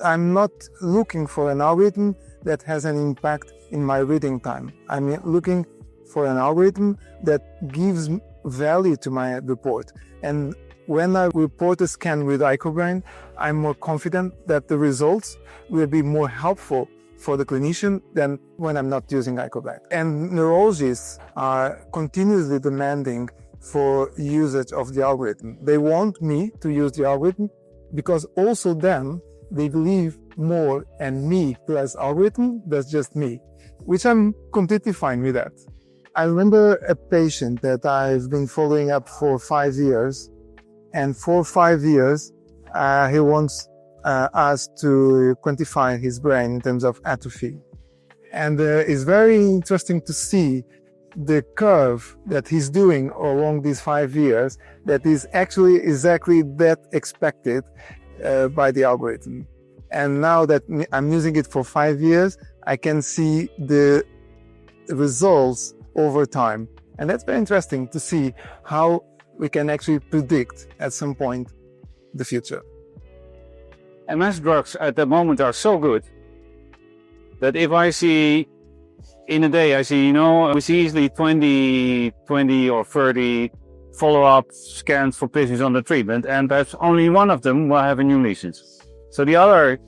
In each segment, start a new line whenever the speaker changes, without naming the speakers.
I'm not looking for an algorithm that has an impact in my reading time. I'm looking for an algorithm that gives value to my report. And when I report a scan with icobrain, I'm more confident that the results will be more helpful for the clinician than when I'm not using icobrain. And neurologists are continuously demanding for usage of the algorithm. They want me to use the algorithm because also then they believe more in me plus algorithm, that's just me, which I'm completely fine with that. I remember a patient that I've been following up for 5 years, and for 5 years, he wants us to quantify his brain in terms of atrophy. And it's very interesting to see the curve that he's doing along these 5 years that is actually exactly that expected by the algorithm. And now that I'm using it for 5 years, I can see the results over time. And that's very interesting to see how we can actually predict at some point the future.
MS drugs at the moment are so good that if I see in a day, we see easily 20 or 30 follow-up scans for patients on the treatment, and perhaps only one of them will have a new lesion. So the other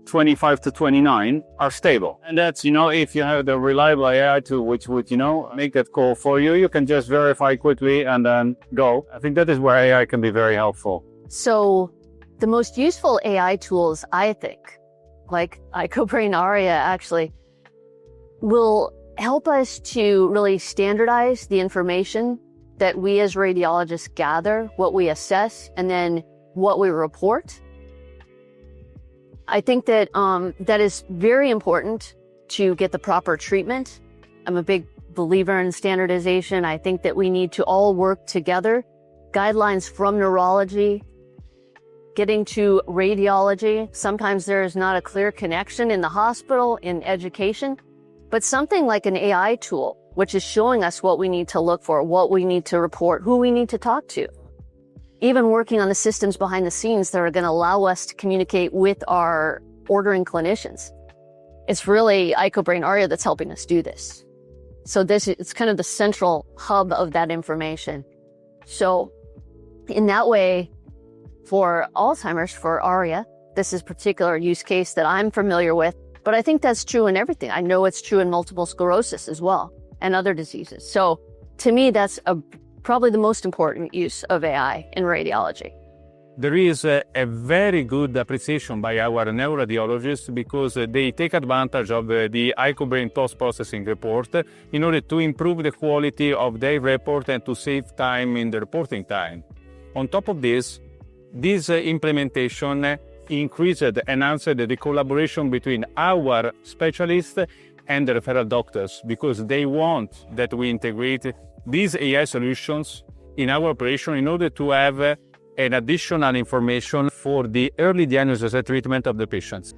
25 to 29 are stable. And that's, if you have the reliable AI tool, which would, make that call for you, you can just verify quickly and then go. I think that is where AI can be very helpful.
So the most useful AI tools, I think, like icobrain Aria actually, will help us to really standardize the information that we as radiologists gather, what we assess, and then what we report. I think that that is very important to get the proper treatment. I'm a big believer in standardization. I think that we need to all work together. Guidelines from neurology, getting to radiology. Sometimes there is not a clear connection in the hospital, in education, but something like an AI tool, which is showing us what we need to look for, what we need to report, who we need to talk to. Even working on the systems behind the scenes that are going to allow us to communicate with our ordering clinicians. It's really icobrain Aria that's helping us do this. So it's kind of the central hub of that information. So in that way, for Alzheimer's, for Aria, this is a particular use case that I'm familiar with, but I think that's true in everything. I know it's true in multiple sclerosis as well and other diseases. So to me, that's probably the most important use of AI in radiology.
There is a very good appreciation by our neuroradiologists because they take advantage of the icobrain post-processing report in order to improve the quality of their report and to save time in the reporting time. On top of this implementation increased and enhanced the collaboration between our specialists and the referral doctors because they want that we integrate these AI solutions in our operation in order to have an additional information for the early diagnosis and treatment of the patients.